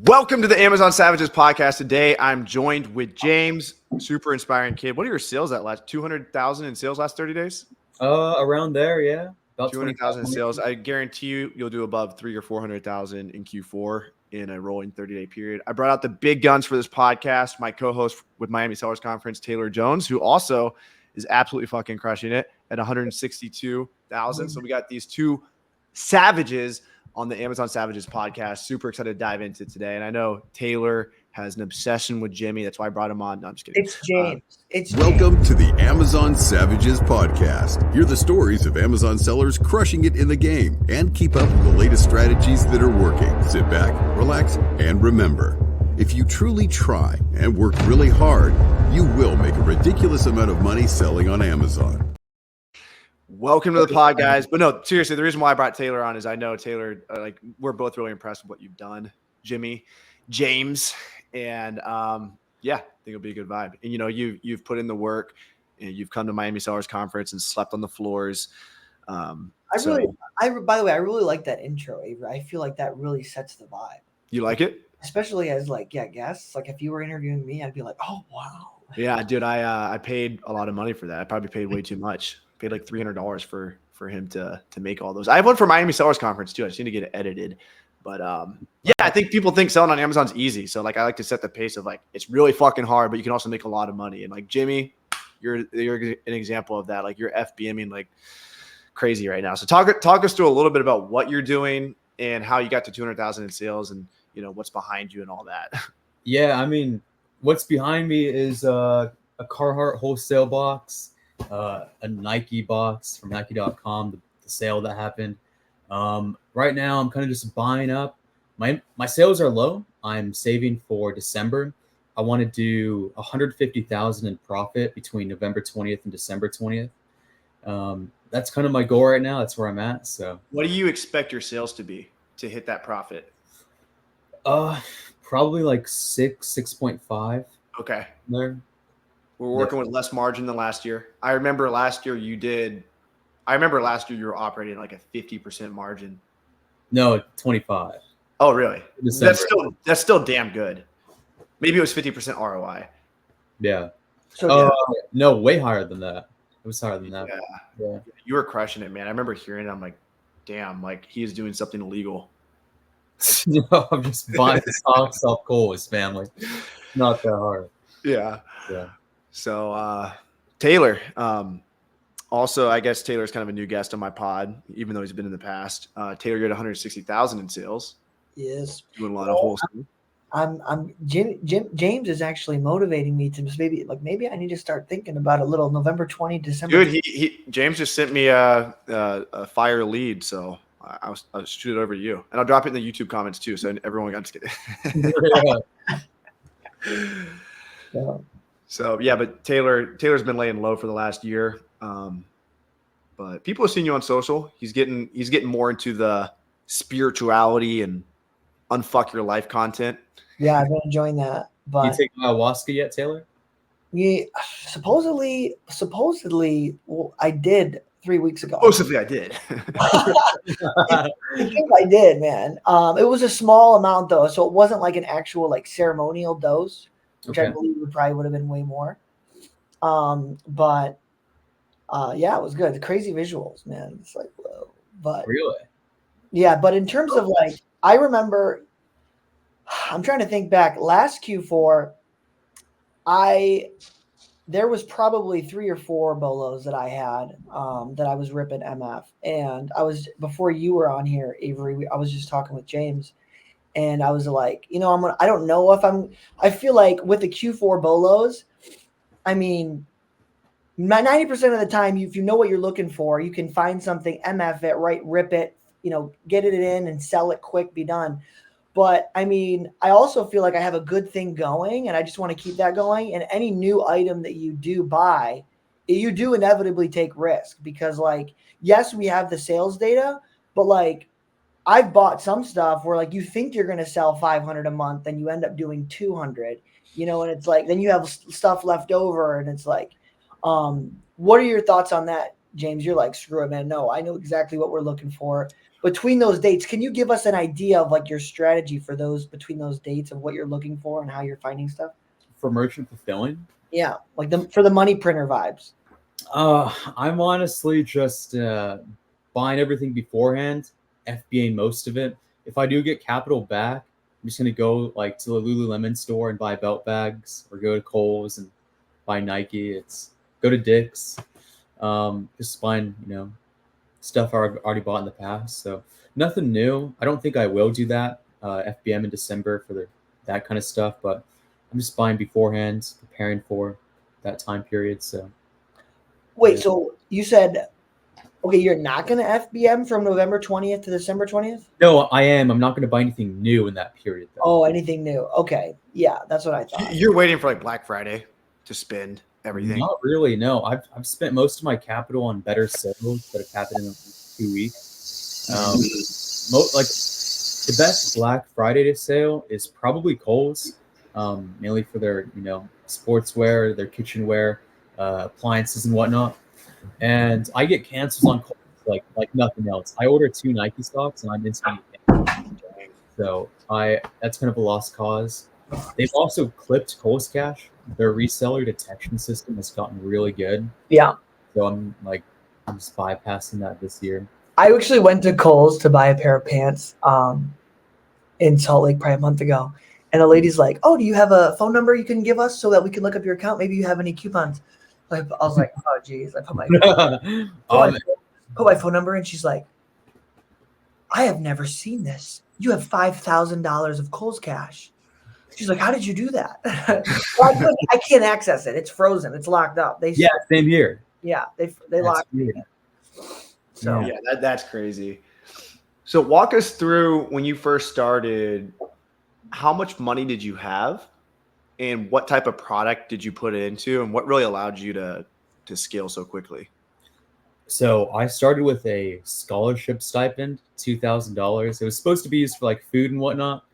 Welcome to the Amazon Savages podcast. Today, I'm joined with James, super inspiring kid. What are your sales at last? 200,000 in sales last 30 days? Around there, yeah. About 200,000 in sales. I guarantee you'll do above 300,000 or 400,000 in Q4 in a rolling 30-day period. I brought out the big guns for this podcast. My co-host with Miami Sellers Conference, Taylor Jones, who also is absolutely fucking crushing it at 162,000. So we got these two savages on the Amazon Savages podcast. Super excited to dive into today. And I know Taylor has an obsession with Jimmy. That's why I brought him on. No, I'm just kidding. It's James. Welcome to the Amazon Savages podcast. Hear the stories of Amazon sellers crushing it in the game and keep up with the latest strategies that are working. Sit back, relax, and remember, if you truly try and work really hard, you will make a ridiculous amount of money selling on Amazon. Welcome to the pod, guys. But no, seriously, the reason why I brought Taylor on is I know Taylor, we're both really impressed with what you've done, Jimmy, James, and I think it'll be a good vibe. And you've put in the work, and you've come to Miami Sellers Conference and slept on the floors. By the way, I really like that intro, Avery. I feel like that really sets the vibe. You like it? Especially as guests. Like if you were interviewing me, I'd be like, oh wow. Yeah, dude, I paid a lot of money for that. I probably paid way too much. Paid like $300 for him to make all those. I have one for Miami Sellers Conference too. I just need to get it edited. But I think people think selling on Amazon's easy. So I like to set the pace of it's really fucking hard, but you can also make a lot of money. And Jimmy, you're an example of that. You're FBAing crazy right now. So talk us through a little bit about what you're doing and how you got to 200,000 in sales and what's behind you and all that. Yeah, I mean, what's behind me is a Carhartt wholesale box, a Nike box from Nike.com, the sale that happened. Right now, I'm kind of just buying up. My sales are low. I'm saving for December. I want to do 150,000 in profit between November 20th and December 20th. That's kind of my goal right now. That's where I'm at. So, what do you expect your sales to be to hit that profit? Probably 6.5. Okay. There. We're working with less margin than last year. I remember last year you were operating a 50% margin. No, 25. Oh, really? December. That's still damn good. Maybe it was 50% ROI. Yeah. So no, way higher than that. It was higher than that. Yeah. You were crushing it, man. I remember hearing it. I'm like, damn, he is doing something illegal. No, I'm just buying stocks off Cole's family. Not that hard. Yeah. Yeah. So Taylor, also, I guess Taylor's kind of a new guest on my pod, even though he's been in the past. Taylor, you're at 160,000 in sales. Yes. Doing a lot of wholesale. James is actually motivating me to just maybe I need to start thinking about a little November 20, December. Dude, James just sent me a fire lead, so I'll shoot it over to you, and I'll drop it in the YouTube comments too, so everyone got to get it. Yeah. So yeah, but Taylor's been laying low for the last year, but people have seen you on social. He's getting more into the spirituality and unfuck your life content. Yeah, I've been enjoying that. But you take ayahuasca yet, Taylor? Yeah, supposedly, well, I did 3 weeks ago. Supposedly, I did. I think I did, man. It was a small amount though, so it wasn't an actual ceremonial dose, which I believe would have been way more. But it was good. The crazy visuals, man. It's whoa. But really, yeah. But in terms of I remember. I'm trying to think back. Last Q4, there was probably 3 or 4 bolos that I had that I was ripping MF, and before you were on here, Avery. I was just talking with James, and I was like, I don't know if I feel like with the Q4 bolos, I mean, 90% of the time, if you know what you're looking for, you can find something, MF it, right, rip it, get it in and sell it quick, be done. But I mean, I also feel like I have a good thing going and I just want to keep that going. And any new item that you do buy, you do inevitably take risk because yes, we have the sales data, but I've bought some stuff where you think you're going to sell 500 a month and you end up doing 200, and it's then you have stuff left over and it's what are your thoughts on that, James, you're like, screw it, man. No, I know exactly what we're looking for. Between those dates, can you give us an idea of like your strategy for those between those dates of what you're looking for and how you're finding stuff? For merchant fulfilling? Yeah, like for the money printer vibes. I'm honestly just buying everything beforehand, FBA most of it. If I do get capital back, I'm just gonna go like to the Lululemon store and buy belt bags, or go to Kohl's and buy Nike. Go to Dick's, just buying stuff I've already bought in the past. So nothing new. I don't think I will do that FBM in December for that kind of stuff, but I'm just buying beforehand, preparing for that time period. So wait, so you said, okay, you're not going to FBM from November 20th to December 20th? No, I am. I'm not going to buy anything new in that period, though. Oh, anything new? Okay, yeah, that's what I thought. You're waiting for like Black Friday to spend everything. Not really. No, I've spent most of my capital on better sales that have happened in 2 weeks. Like the best Black Friday sale is probably Kohl's, mainly for their sportswear, their kitchenware, appliances and whatnot. And I get cancels on Kohl's like nothing else. I order 2 Nike socks and I'm instantly canceled. So that's kind of a lost cause. They've also clipped Kohl's Cash. Their reseller detection system has gotten really good. Yeah. So I'm just bypassing that this year. I actually went to Kohl's to buy a pair of pants in Salt Lake probably a month ago. And the lady's like, oh, do you have a phone number you can give us so that we can look up your account? Maybe you have any coupons. I was like, oh, geez. I put my phone number in. She's like, I have never seen this. You have $5,000 of Kohl's Cash. She's like, how did you do that? Well, I can't access it. It's frozen. It's locked up. Same here. Yeah, they locked it. So yeah, that's crazy. So walk us through when you first started. How much money did you have, and what type of product did you put it into, and what really allowed you to scale so quickly? So I started with a scholarship stipend, $2,000. It was supposed to be used for like food and whatnot.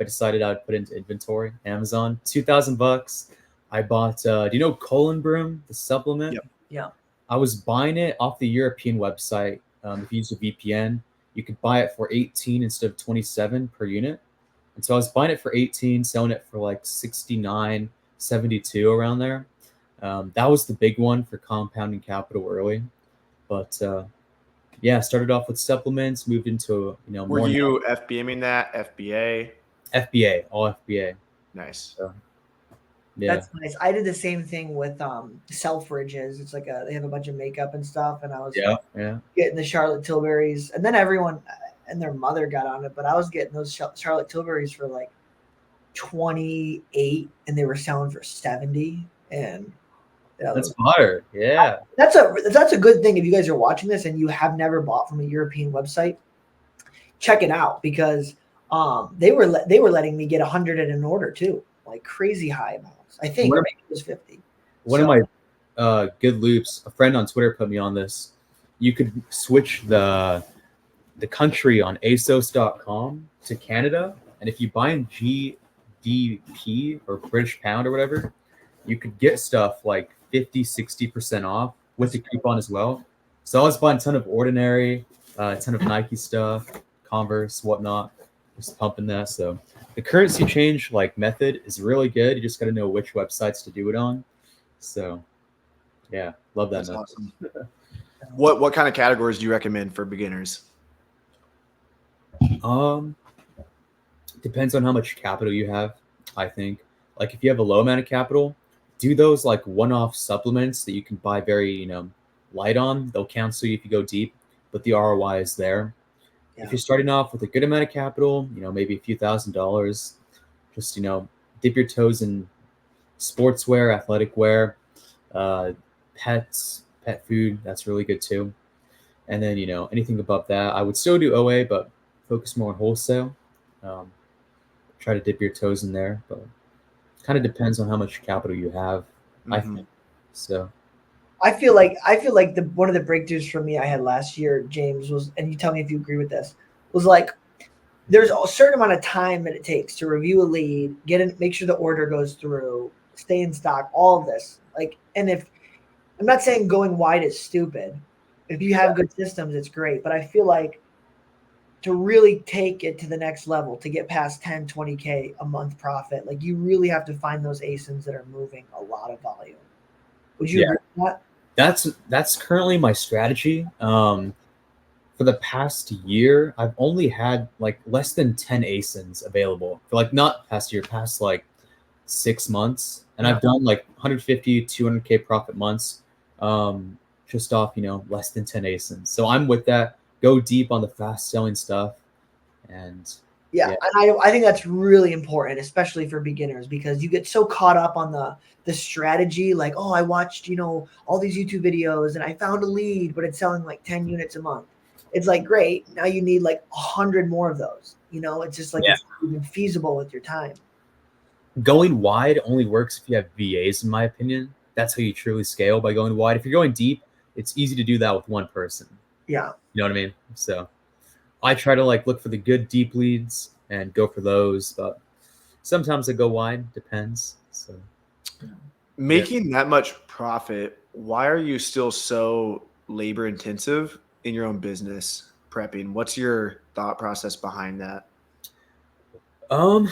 I decided I'd put into inventory. Amazon, $2,000. I bought. Do you know Colon Broom, the supplement? Yep. Yeah. I was buying it off the European website. If you use a VPN, you could buy it for 18 instead of 27 per unit. And so I was buying it for 18, selling it for like 69, 72 around there. That was the big one for compounding capital early. But I started off with supplements, moved into Were you FBMing that FBA? FBA, all FBA. Nice. So, That's nice. I did the same thing with Selfridges. It's like they have a bunch of makeup and stuff, and I was getting the Charlotte Tilburys, and then everyone and their mother got on it, but I was getting those Charlotte Tilburys for like 28, and they were selling for 70, and that's hard. Yeah, that's a good thing. If you guys are watching this and you have never bought from a European website, check it out, because they were letting me get 100 at an order too, like crazy high amounts. I think maybe it was 50. One of my good loops, a friend on Twitter put me on this. You could switch the country on ASOS.com to Canada, and if you buy in GDP or British pound or whatever, you could get stuff like 50-60% off with the coupon as well. So I was buying a ton of Ordinary, a ton of Nike stuff, Converse, whatnot, just pumping that. So the currency change method is really good. You just got to know which websites to do it on. So yeah, love that. That's awesome. What kind of categories do you recommend for beginners? Depends on how much capital you have. I think if you have a low amount of capital, do those one-off supplements that you can buy very light on. They'll cancel you if you go deep, but the ROI is there. Yeah. If you're starting off with a good amount of capital, maybe a few $1,000s, just dip your toes in sportswear, athletic wear, pet food. That's really good too. And then anything above that, I would still do OA, but focus more on wholesale. Try to dip your toes in there, but it kind of depends on how much capital you have. Mm-hmm. I think so. I feel like one of the breakthroughs for me I had last year, James, was, and you tell me if you agree with this, was there's a certain amount of time that it takes to review a lead, make sure the order goes through, stay in stock, all of this. And if I'm not saying going wide is stupid, If you have good systems, it's great. But I feel like to really take it to the next level, to get past 10, 20K a month profit, like you really have to find those ASINs that are moving a lot of volume. Would you agree with that? That's currently my strategy. For the past year, I've only had like less than 10 ASINs available for like not past year, past like 6 months. And I've done like 150, 200K profit months, just off, less than 10 ASINs. So I'm with that. Go deep on the fast selling stuff. And and I think that's really important, especially for beginners, because you get so caught up on the strategy, like, oh, I watched, all these YouTube videos and I found a lead, but it's selling like 10 units a month. It's like, great. Now you need like 100 more of those. It's just like it's not even feasible with your time. Going wide only works if you have VAs, in my opinion. That's how you truly scale, by going wide. If you're going deep, it's easy to do that with one person. Yeah. You know what I mean? So I try to like look for the good deep leads and go for those, but sometimes I go wide, depends. So making that much profit, why are you still so labor intensive in your own business prepping? What's your thought process behind that? I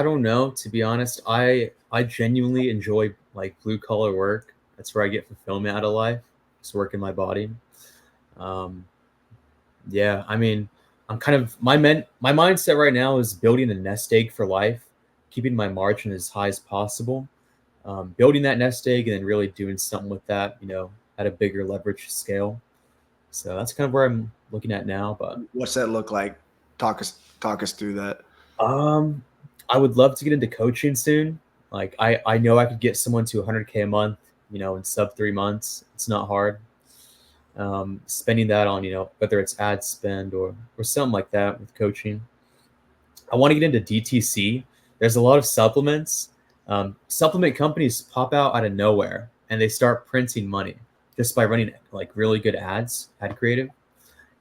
don't know, to be honest. I genuinely enjoy like blue collar work. That's where I get fulfillment out of life. Just working my body. Yeah, I mean, I'm kind of my mindset right now is building a nest egg for life, keeping my margin as high as possible, building that nest egg, and then really doing something with that, at a bigger leverage scale. So that's kind of where I'm looking at now. But what's that look like? Talk us through that. I would love to get into coaching soon. Like I know I could get someone to 100K a month, in sub 3 months. It's not hard. Spending that on, whether it's ad spend or something like that with coaching. I want to get into DTC. There's a lot of supplements. Supplement companies pop out of nowhere and they start printing money just by running like really good ads, ad creative.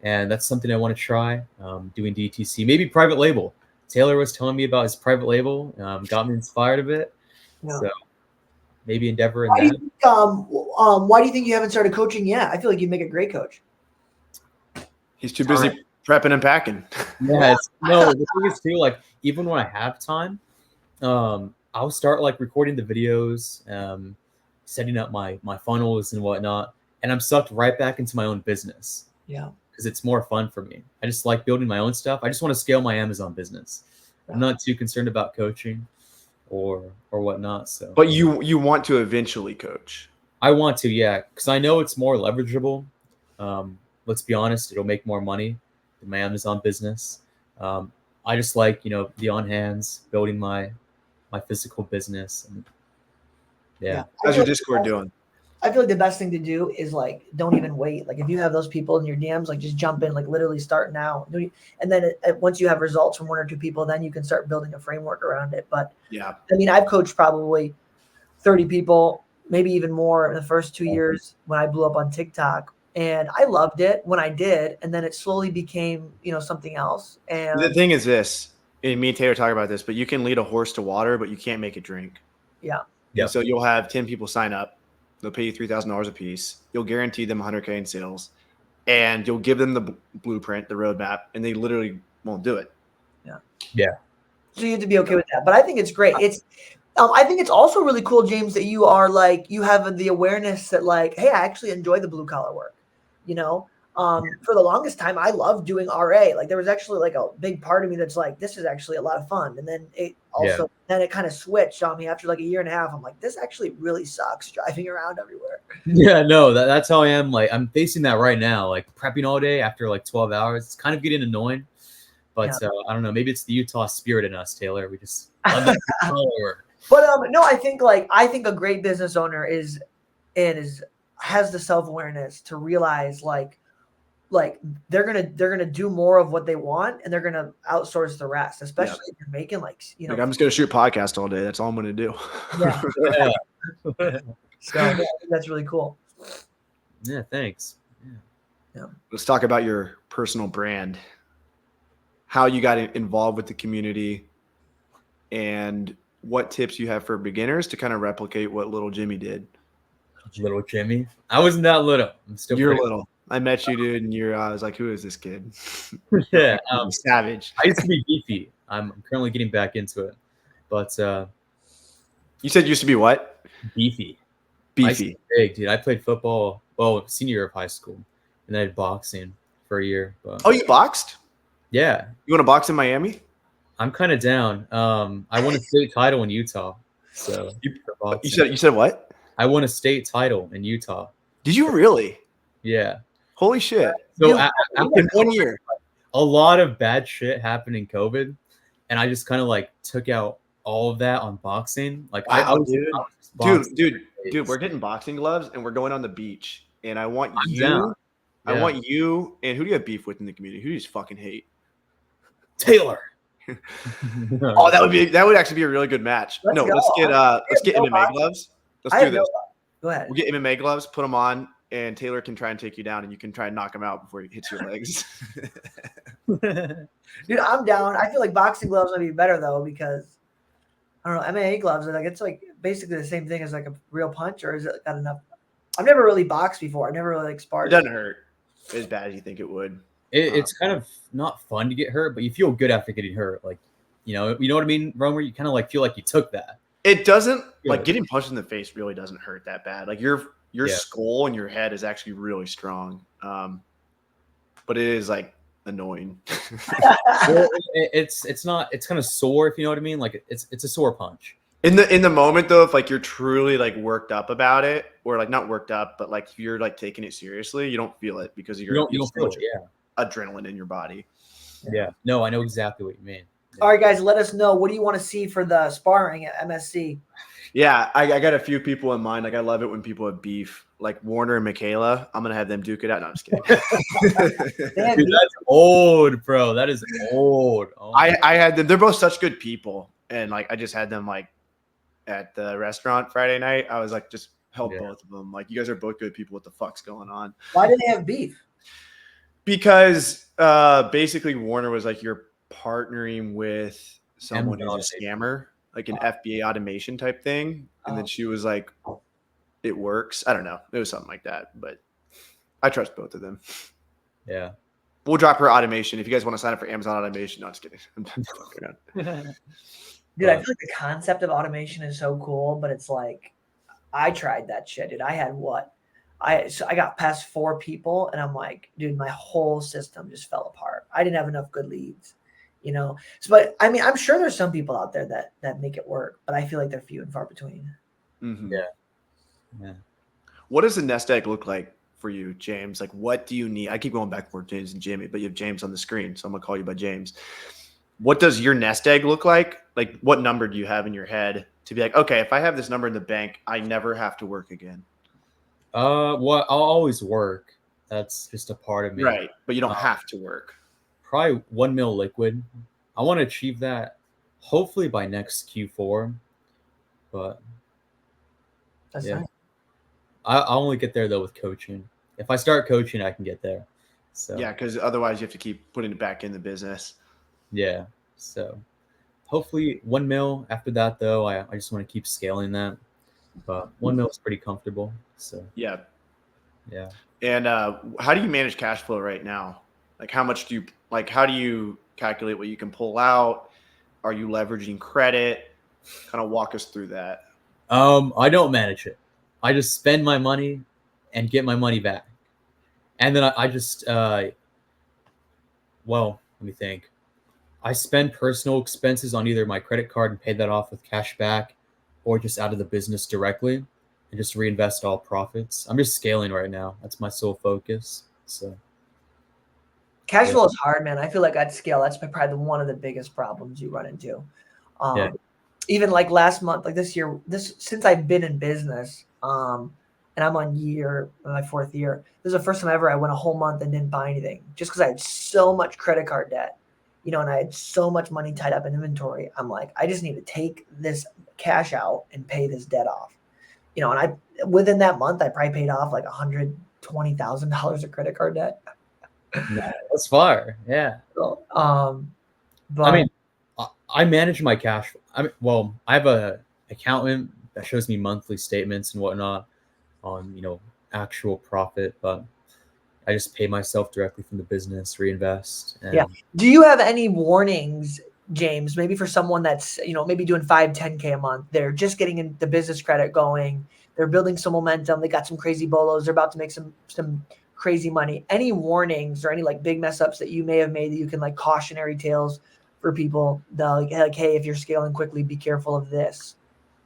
And that's something I want to try, doing DTC, maybe private label. Taylor was telling me about his private label, got me inspired a bit. Yeah. So maybe endeavor in that. Why do you think you haven't started coaching yet? I feel like you'd make a great coach. He's too busy prepping and packing. Yeah, no, the thing is too, like even when I have time, I'll start like recording the videos, setting up my funnels and whatnot, and I'm sucked right back into my own business. Yeah. Because it's more fun for me. I just like building my own stuff. I just want to scale my Amazon business. I'm not too concerned about coaching or whatnot. So, but you want to eventually coach? I want to, yeah, because I know it's more leverageable. Let's be honest, it'll make more money than my Amazon business. I just like the on hands, building my physical business. And, yeah. How's your Discord doing? I feel like the best thing to do is like, don't even wait. Like if you have those people in your DMs, like just jump in, like literally start now. And then once you have results from 1 or 2 people, then you can start building a framework around it. But yeah, I mean, I've coached probably 30 people, maybe even more in the first 2 years when I blew up on TikTok. And I loved it when I did. And then it slowly became, something else. And the thing is this, and me and Taylor talk about this, but you can lead a horse to water, but you can't make it drink. Yeah. Yeah. So you'll have 10 people sign up. They'll pay you $3,000 a piece. You'll guarantee them 100K in sales, and you'll give them the blueprint, the roadmap, and they literally won't do it. Yeah. Yeah. So you have to be okay with that. But I think it's great. I think it's also really cool, James, that you are like, you have the awareness that like, hey, I actually enjoy the blue collar work. For the longest time, I loved doing RA. Like there was actually like a big part of me that's like, this is actually a lot of fun. And then then it kind of switched on me after like a year and a half. I'm like, this actually really sucks driving around everywhere. Yeah, no, that's how I am. Like I'm facing that right now, like prepping all day after like 12 hours. It's kind of getting annoying, but I don't know. Maybe it's the Utah spirit in us, Taylor. We just love that work. But no, I think a great business owner has the self-awareness to realize like they're gonna do more of what they want and they're gonna outsource the rest, especially if you're making like I'm just gonna shoot podcast all day. That's all I'm gonna do. Yeah. So that's really cool. Yeah, thanks. Yeah. Let's talk about your personal brand, how you got involved with the community, and what tips you have for beginners to kind of replicate what little Jimmy did. Little Jimmy. I wasn't that little. I'm still You're pretty little. I met you, dude, and I was like, who is this kid? yeah. Savage. I used to be beefy. I'm currently getting back into it, but You said you used to be what? beefy. I used to Beefy. be big, dude. I played football. Well, senior year of high school, and then I did boxing for a year. But Oh, you boxed? yeah, You want to box in Miami? I'm kind of down. I won a state title in Utah. So for boxing. You said what? I won a state title in Utah. Did you really? Yeah. Holy shit! So Dude, after In 1 year. a lot of bad shit happened in COVID, and I just kind of like took out all of that on boxing. Like I Wow, was dude. just boxing Dude, days. we're getting boxing gloves and we're going on the beach. And I want I'm you. down. I Yeah. want you. And who do you have beef with in the community? Who do you just fucking hate? Taylor. Oh, that would actually be a really good match. Let's No, go. let's get no MMA boxing. gloves. Let's I do have this. Go ahead. We'll get MMA gloves, put them on, and Taylor can try and take you down, and you can try and knock him out before he hits your legs. Dude, I'm down. I feel like boxing gloves would be better though because I don't know, MMA gloves are like it's like basically the same thing as like a real punch, or is it got enough? I've never really boxed before. I've never really like It sparred. doesn't hurt as bad as you think it would. It's kind of not fun to get hurt, but you feel good after getting hurt. Like, you know what I mean, Romer? You kind of like feel like you took that. It doesn't like Yeah. getting punched in the face really doesn't hurt that bad. Like your Yeah. skull and your head is actually really strong. But it is like annoying. Well, it's not. It's kind of sore, if you know what I mean. Like it's a sore punch. In the moment though, if like you're truly like worked up about it, or like not worked up, but like if you're like taking it seriously, you don't feel it because You don't so feel much it. Yeah. adrenaline in your body. Yeah. No, I know exactly what you mean. All right, guys, let us know. What do you want to see for the sparring at MSC? Yeah, I got a few people in mind. Like I love it when people have beef. Like Warner and Michaela, I'm gonna have them duke it out. No, I'm just kidding. They have Dude, that's old, bro. That is old. Oh my I had them. They're both such good people, and like I just had them like at the restaurant Friday night. I was like, just help Yeah. both of them. Like you guys are both good people. What the fuck's going on? Why do they have beef? Because basically Warner was like, you're partnering with someone who's a Automation. scammer, like an FBA automation type thing. And then Oh. she was like, it works. I don't know. It was something like that, but I trust both of them. Yeah. We'll drop her automation. If you guys want to sign up for Amazon automation, no, just kidding. Dude, I feel like the concept of automation is so cool, but it's like I tried that shit, dude. I had what? I got past 4 people, and I'm like, dude, my whole system just fell apart. I didn't have enough good leads, you know. So, but I mean, I'm sure there's some people out there that make it work, but I feel like they're few and far between. Mhm. Yeah. Yeah. What does a nest egg look like for you, James? Like, what do you need? I keep going back and forth, James and Jamie, but you have James on the screen, so I'm gonna call you by James. What does your nest egg look like? Like, what number do you have in your head to be like, okay, if I have this number in the bank, I never have to work again? Well, I'll always work. That's just a part of me. Right, but you don't have to work. Probably 1 mil liquid. I want to achieve that hopefully by next Q4. But That's yeah. nice. I'll only get there though with coaching. If I start coaching, I can get there. So Yeah, because otherwise you have to keep putting it back in the business. yeah. So hopefully 1 mil. After that though, I just want to keep scaling that. But 1 mil is pretty comfortable. So Yeah. yeah. And how do you manage cash flow right now? Like, how much do you like? How do you calculate what you can pull out? Are you leveraging credit? Kind of walk us through that. I don't manage it. I just spend my money and get my money back. And then I just well, let me think. I spend personal expenses on either my credit card and pay that off with cash back, or just out of the business directly and just reinvest all profits. I'm just scaling right now. That's my sole focus. So Cash flow is hard, man. I feel like at scale, that's probably one of the biggest problems you run into. Yeah. Even like last month, like this year, since I've been in business, and I'm on my 4th year. This is the first time ever I went a whole month and didn't buy anything, just because I had so much credit card debt, you know, and I had so much money tied up in inventory. I'm like, I just need to take this cash out and pay this debt off, you know. And within that month, I probably paid off like $120,000 of credit card debt. that's fire. Yeah. So, but I mean, I manage my cash. I have a accountant that shows me monthly statements and whatnot. on, actual profit, but I just pay myself directly from the business, reinvest. And Yeah. Do you have any warnings, James, maybe for someone that's, maybe doing 5, 10K a month? They're just getting in the business credit going. They're building some momentum. They got some crazy bolos. They're about to make some crazy money. Any warnings or any like big mess ups that you may have made that you can like cautionary tales for people that like, hey, if you're scaling quickly, be careful of this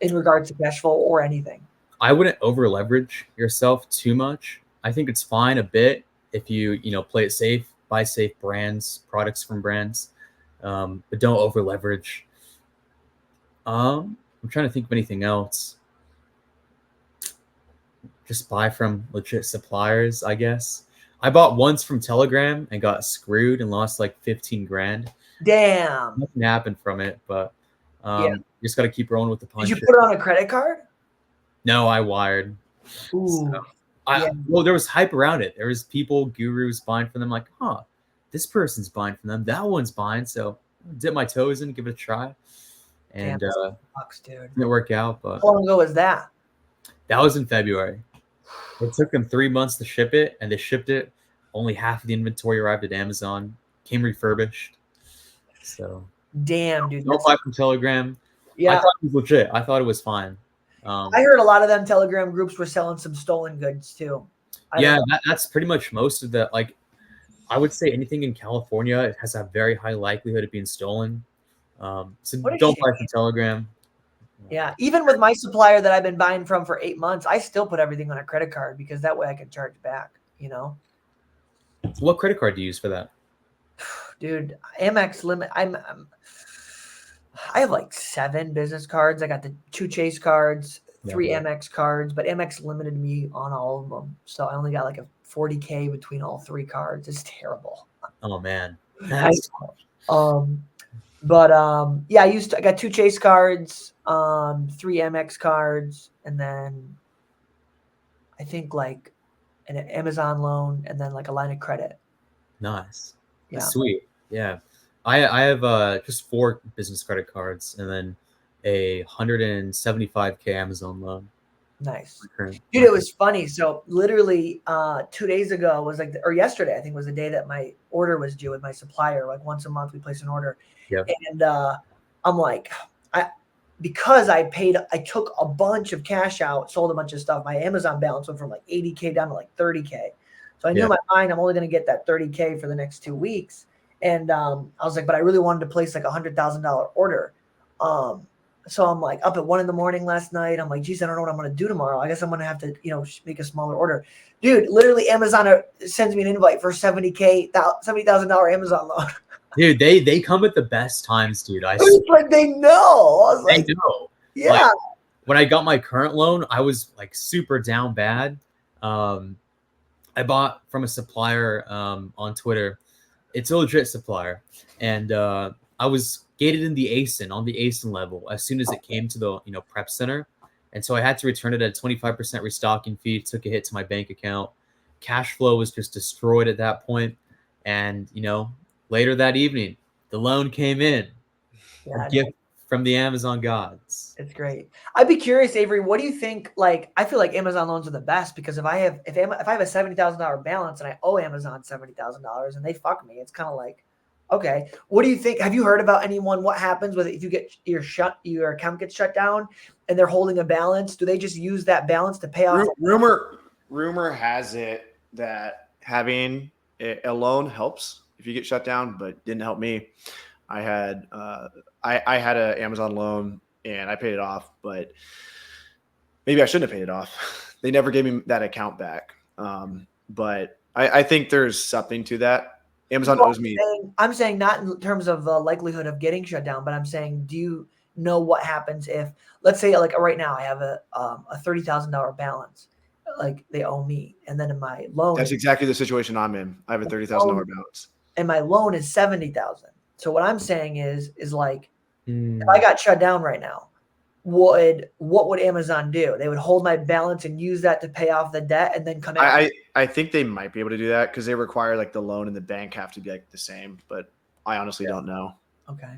in regards to cash flow or anything? I wouldn't over leverage yourself too much. I think it's fine a bit if you play it safe, buy safe brands, products from brands, but don't over leverage. I'm trying to think of anything else. Just buy from legit suppliers, I guess. I bought once from Telegram and got screwed and lost like 15 grand. Damn. Nothing happened from it, but Yeah. you just got to keep rolling with the Did punches. you put it on a credit card? No, I wired. Ooh. So, Yeah. Well, there was hype around it. There was people, gurus buying from them, like, this person's buying from them. That one's buying. So dip my toes in, give it a try. And Damn, sucks, dude. didn't work out. But How long ago was that? that was in February. It took them 3 months to ship it, and they shipped it. Only half of the inventory arrived at Amazon. Came refurbished. So Damn, dude. don't buy from Telegram. Yeah. I thought it was legit. I thought it was fine. I heard a lot of them Telegram groups were selling some stolen goods too. That's pretty much most of the, like, I would say anything in California, it has a very high likelihood of being stolen. So don't buy from Telegram. Yeah. Even with my supplier that I've been buying from for 8 months, I still put everything on a credit card because that way I can charge back, What credit card do you use for that? Dude, Amex limit. I have like 7 business cards. I got the 2 Chase cards, 3 Amex cards, but Amex limited me on all of them. So I only got like a 40K between all 3 cards. It's terrible. Oh man. I got 2 Chase cards, 3 Amex cards, and then I think like an Amazon loan and then like a line of credit. Nice. Yeah. That's sweet. Yeah. I have just 4 business credit cards and then a 175K Amazon loan. Nice. Dude, it was funny. So literally 2 days ago was like, or yesterday, I think was the day that my order was due with my supplier. Like once a month we place an order. Yeah. And I'm like, because I took a bunch of cash out, sold a bunch of stuff. My Amazon balance went from like 80K down to like 30K. So I knew in my mind, I'm only going to get that 30K for the next 2 weeks. And I was like, but I really wanted to place like $100,000 order. So I'm like up at 1 a.m. last night. I'm like, geez, I don't know what I'm going to do tomorrow. I guess I'm going to have to, make a smaller order. Dude, literally Amazon sends me an invite for $70,000 Amazon loan. Dude, they come at the best times, dude. It's like they know. I was like, know. Yeah. Like, when I got my current loan, I was like super down bad. I bought from a supplier on Twitter. It's a legit supplier. And I was gated in the ASIN, on the ASIN level, as soon as it came to the prep center. And so I had to return it at a 25% restocking fee. Took a hit to my bank account. Cash flow was just destroyed at that point. And, later that evening, the loan came in. Yeah, A gift from the Amazon gods. It's great. I'd be curious, Avery, what do you think? Like, I feel like Amazon loans are the best because if I have a $70,000 balance and I owe Amazon $70,000 and they fuck me, it's kind of like, okay, what do you think? Have you heard about anyone? What happens with it if you get your account gets shut down and they're holding a balance? Do they just use that balance to pay off? Rumor has it that having a loan helps if you get shut down, but didn't help me. I had I had an Amazon loan and I paid it off, but maybe I shouldn't have paid it off. They never gave me that account back. But I think there's something to that. Amazon owes me. I'm saying not in terms of the likelihood of getting shut down, but I'm saying, do you know what happens if, let's say, like right now I have a $30,000 balance, like they owe me, and then in my loan, that's exactly the situation I'm in. I have a $30,000 balance, and my loan is $70,000. So what I'm saying is like, if I got shut down right now, what would Amazon do? They would hold my balance and use that to pay off the debt and then come out. I think they might be able to do that because they require like the loan and the bank have to be like the same, but I honestly don't know. Okay.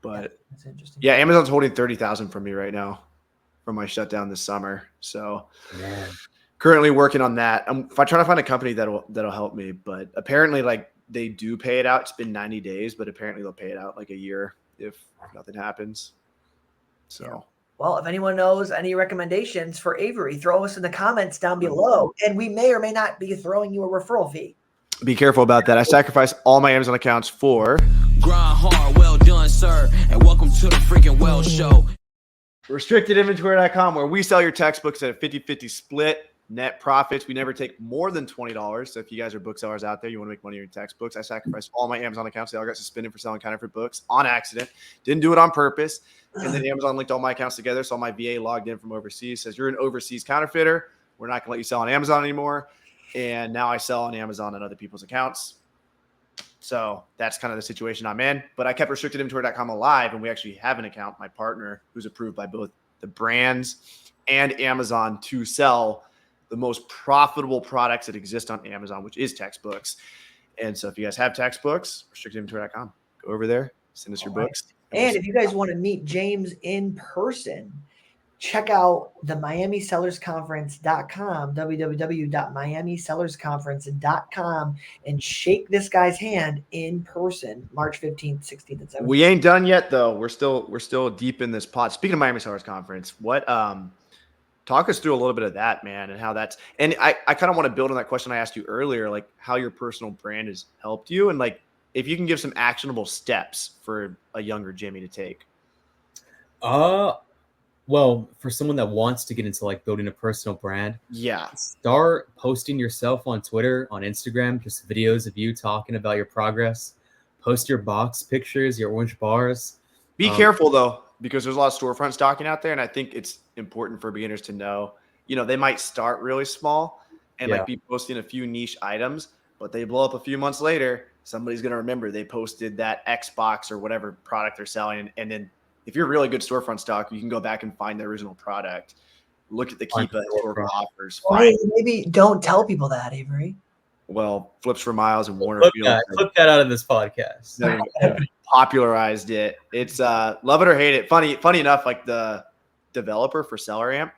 But that's interesting. Yeah, Amazon's holding $30,000 from me right now from my shutdown this summer. So man, Currently working on that. I'm trying to find a company that'll help me, but apparently like they do pay it out. It's been 90 days, but apparently they'll pay it out like a year if nothing happens. So. Yeah. Well, if anyone knows any recommendations for Avery, throw us in the comments down below, and we may or may not be throwing you a referral fee. Be careful about that. I sacrifice all my Amazon accounts for grind hard, well done, sir, and welcome to the freaking Well Show. RestrictedInventory.com, where we sell your textbooks at a 50-50 split. Net profits. We never take more than $20. So if you guys are booksellers out there, you want to make money on your textbooks, I sacrifice all my Amazon accounts. They all got suspended for selling counterfeit books on accident. Didn't do it on purpose. And then Amazon linked all my accounts together. So my VA logged in from overseas, says you're an overseas counterfeiter. We're not going to let you sell on Amazon anymore. And now I sell on Amazon and other people's accounts. So that's kind of the situation I'm in. But I kept RestrictedInventory.com alive, and we actually have an account, my partner, who's approved by both the brands and Amazon to sell the most profitable products that exist on Amazon, which is textbooks. And so if you guys have textbooks, RestrictedInventory.com, go over there, send us your books. And if you guys want to meet James in person, check out the MiamiSellersConference.com, www.MiamiSellersConference.com, and shake this guy's hand in person, March 15th, 16th, and 17th. We ain't done yet, though. We're still deep in this pot. Speaking of Miami Sellers Conference, talk us through a little bit of that, man, and how that's – and I kind of want to build on that question I asked you earlier, like how your personal brand has helped you, and like if you can give some actionable steps for a younger Jimmy to take. Well, for someone that wants to get into like building a personal brand, yeah, start posting yourself on Twitter, on Instagram, just videos of you talking about your progress. Post your box pictures, your orange bars. Be careful though, because there's a lot of storefront stocking out there, and I think it's important for beginners to know, they might start really small and like be posting a few niche items, but they blow up a few months later. Somebody's going to remember they posted that Xbox or whatever product they're selling. And then if you're really good storefront stock, you can go back and find the original product. Look at the Keepa historical offers. Maybe don't tell people that, Avery. Well, Flips for Miles and Warner Field. Clip that out of this podcast. Popularized it. It's love it or hate it. Funny enough, like the developer for SellerAmp,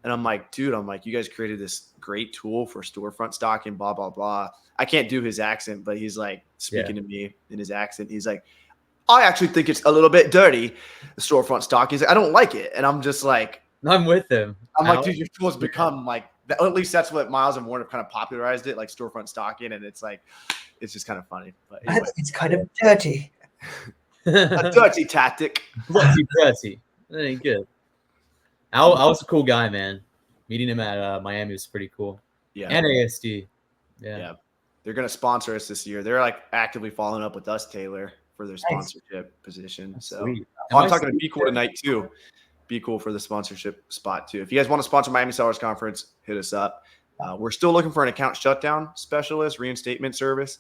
and I'm like, dude, you guys created this great tool for storefront stock and blah, blah, blah. I can't do his accent, but he's like speaking to me in his accent. He's like, I actually think it's a little bit dirty, the storefront stock. He's like, I don't like it. And I'm just like, I'm with him. I'm like, dude, your tool's become like, at least that's what Miles and Warner kind of popularized it, like storefront stocking. And it's like, it's just kind of funny. But anyway. It's kind of dirty. A dirty tactic. Dirty. That ain't good. Al was a cool guy, man. Meeting him at Miami was pretty cool. Yeah. And ASD. Yeah. They're going to sponsor us this year. They're like actively following up with us, Taylor, for their sponsorship position. That's so sweet. I'm talking to Be Cool tonight too. Be Cool for the sponsorship spot too. If you guys want to sponsor Miami Sellers Conference, hit us up. We're still looking for an account shutdown specialist, reinstatement service.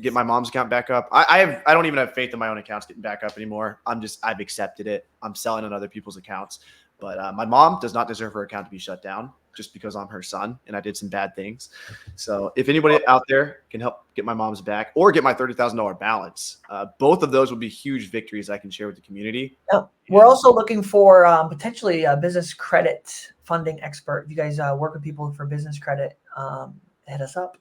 Get my mom's account back up. I don't even have faith in my own accounts getting back up anymore. I've accepted it. I'm selling on other people's accounts. But my mom does not deserve her account to be shut down just because I'm her son and I did some bad things. So if anybody out there can help get my mom's back or get my $30,000 balance, both of those would be huge victories I can share with the community. Yeah. We're also looking for potentially a business credit funding expert. If you guys work with people for business credit, hit us up.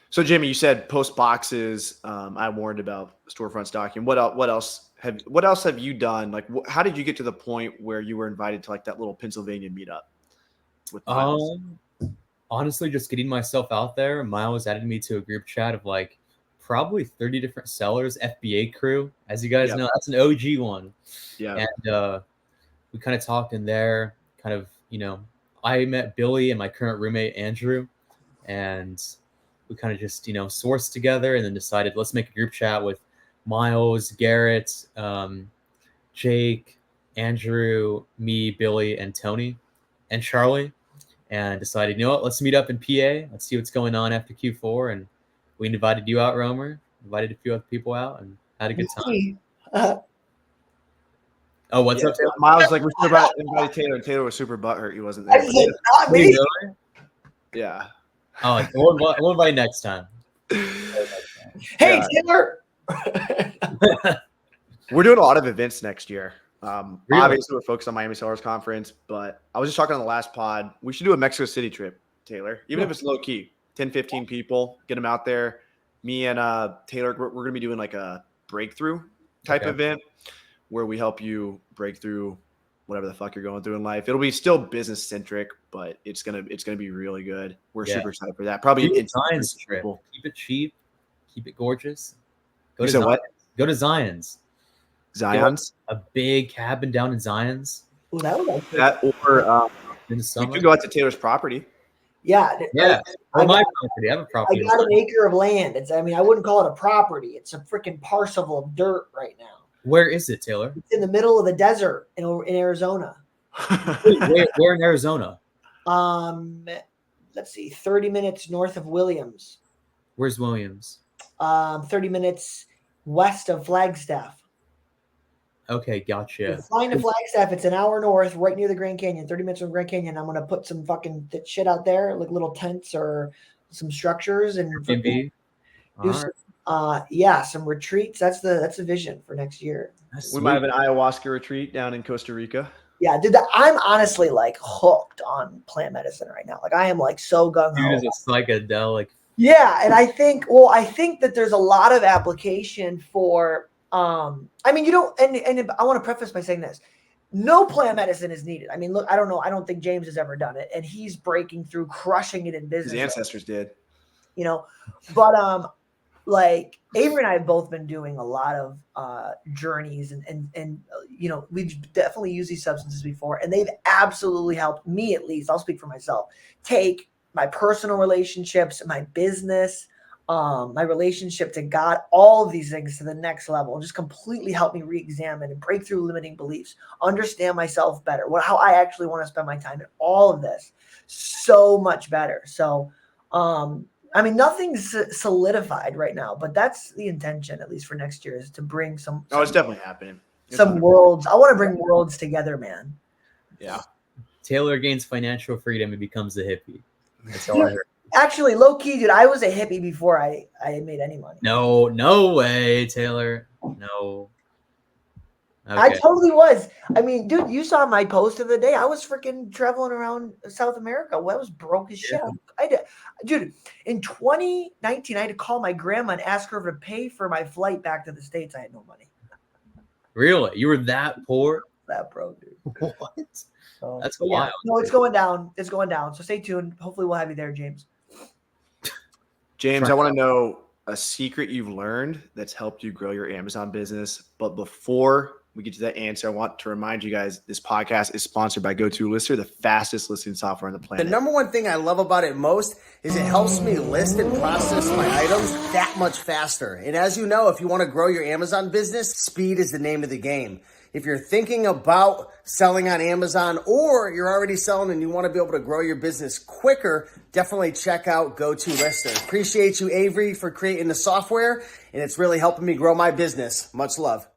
So Jimmy, you said post boxes. I warned about storefront stocking. What else have you done? Like, how did you get to the point where you were invited to like that little Pennsylvania meetup? With Miles? Honestly, just getting myself out there. Miles added me to a group chat of like probably 30 different sellers, FBA crew. As you guys know, that's an OG one. Yeah. And we kind of talked in there. Kind of, I met Billy and my current roommate Andrew, and we kind of just, sourced together and then decided let's make a group chat with Miles, Garrett, Jake, Andrew, me, Billy, and Tony, and Charlie, and decided, let's meet up in PA. Let's see what's going on after Q4. And we invited you out, Romer, invited a few other people out, and had a good time. What's up, Taylor? Miles like, we should have invited Taylor, and Taylor was super butthurt he wasn't there. Not me. Really? Yeah. Oh, we'll invite next time. Hey, Taylor. We're doing a lot of events next year. Really? Obviously, we're focused on Miami Sellers Conference, but I was just talking on the last pod. We should do a Mexico City trip. Taylor, even if it's low key, 10, 15 people, get them out there. Me and Taylor, we're going to be doing like a breakthrough type event where we help you break through whatever the fuck you're going through in life. It'll be still business centric, but it's gonna be really good. We're super excited for that. Probably Do a Zion's trip. Keep it cheap, keep it gorgeous. Go to Zion's. What? Go to Zion's. Zion's, a big cabin down in Zion's. Ooh, that would like that or in the we summer. could go out to Taylor's property. Yeah. My property. I have a property. I got an acre of land. I wouldn't call it a property. It's a freaking parcel of dirt right now. Where is it, Taylor? It's in the middle of the desert in Arizona. Where in Arizona? Let's see, 30 minutes north of Williams. Where's Williams? 30 minutes west of Flagstaff. Okay, gotcha. Flying to Flagstaff, it's an hour north, right near the Grand Canyon, 30 minutes from Grand Canyon. I'm going to put some fucking shit out there, like little tents or some structures and some retreats. That's the vision for next year. We might have an ayahuasca retreat down in Costa Rica. Yeah, dude, I'm honestly like hooked on plant medicine right now. Like I am like so gung ho. Dude, it's psychedelic. Yeah, and I think that there's a lot of application for you don't and I want to preface by saying this. No plant medicine is needed. I mean, look, I don't know. I don't think James has ever done it, and he's breaking through, crushing it in business. His ancestors did. But like Avery and I have both been doing a lot of journeys and we've definitely used these substances before, and they've absolutely helped me, at least I'll speak for myself, take my personal relationships, my business, my relationship to God, all of these things to the next level, just completely help me re-examine and break through limiting beliefs, understand myself better, how I actually want to spend my time, and all of this so much better. So nothing's solidified right now, but that's the intention, at least for next year, is to bring some. Oh, it's definitely happening. Some worlds. I want to bring worlds together, man. Yeah. Taylor gains financial freedom and becomes a hippie. That's all I heard. Actually, low key, dude, I was a hippie before I made any money. No way, Taylor. No. Okay. I totally was. I mean, dude, you saw my post of the day. I was freaking traveling around South America. Well, I was broke as shit. Dude, in 2019, I had to call my grandma and ask her to pay for my flight back to the States. I had no money. Really? You were that poor? That broke, dude. What? So, that's wild. No, it's going down. It's going down. So stay tuned. Hopefully we'll have you there, James. James, I want to know a secret you've learned that's helped you grow your Amazon business. But before we get to that answer, I want to remind you guys, this podcast is sponsored by GoTolisst, the fastest listing software on the planet. The number one thing I love about it most is it helps me list and process my items that much faster. And as you know, if you want to grow your Amazon business, speed is the name of the game. If you're thinking about selling on Amazon, or you're already selling and you want to be able to grow your business quicker, definitely check out GoTolisst. Appreciate you, Avery, for creating the software, and it's really helping me grow my business. Much love.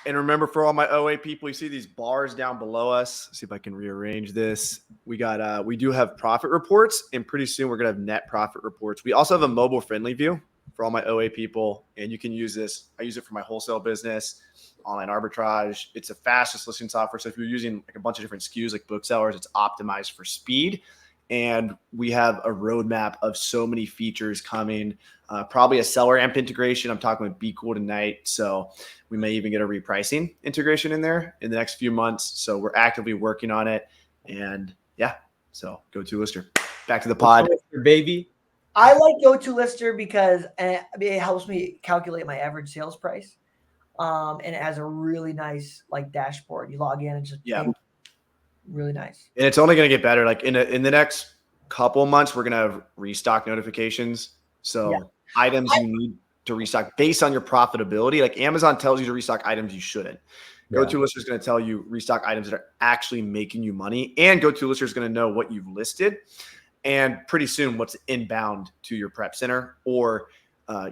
And remember, for all my OA people, you see these bars down below us. See if I can rearrange this. We do have profit reports, and pretty soon we're gonna have net profit reports. We also have a mobile friendly view for all my OA people, and you can use this. I use it for my wholesale business, online arbitrage. It's the fastest listing software. So if you're using like a bunch of different SKUs like Booksellers, it's optimized for speed. And we have a roadmap of so many features coming, probably a seller AMP integration. I'm talking with Be Cool tonight. So we may even get a repricing integration in there in the next few months. So we're actively working on it. And yeah, so GoTolisst. Back to the pod. Baby. I like GoTolisst because it helps me calculate my average sales price. And it has a really nice like dashboard. You log in and just really nice. And it's only going to get better. Like in the next couple months, we're going to have restock notifications. So items you need to restock based on your profitability. Like Amazon tells you to restock items you shouldn't. GoTolisst is going to tell you restock items that are actually making you money, and GoTolisst is going to know what you've listed, and pretty soon what's inbound to your prep center or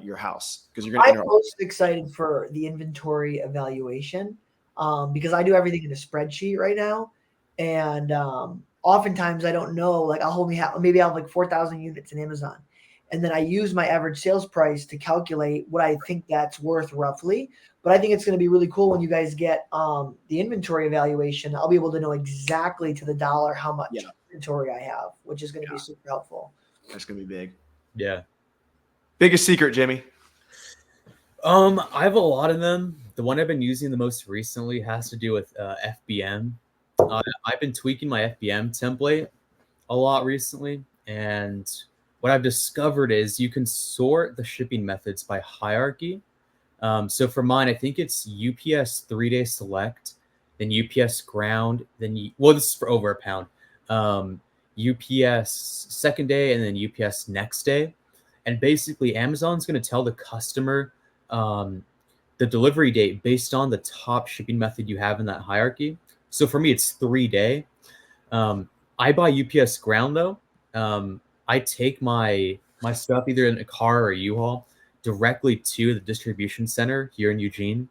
your house, because you're going to. I'm most excited for the inventory evaluation because I do everything in a spreadsheet right now, and oftentimes I don't know. Like maybe I'll have like 4,000 units in Amazon, and then I use my average sales price to calculate what I think that's worth roughly. But I think it's going to be really cool when you guys get the inventory evaluation. I'll be able to know exactly to the dollar how much inventory I have, which is going to be super helpful. That's gonna be big. Yeah. Biggest secret, Jimmy. I have a lot of them. The one I've been using the most recently has to do with FBM. I've been tweaking my FBM template a lot recently, and what I've discovered is you can sort the shipping methods by hierarchy. So for mine, I think it's UPS 3-day select, then UPS ground, then this is for over a pound. UPS second day, and then UPS next day. And basically, Amazon's going to tell the customer the delivery date based on the top shipping method you have in that hierarchy. So for me, it's 3-day. I buy UPS ground though. I take my stuff either in a car or a U-Haul directly to the distribution center here in Eugene,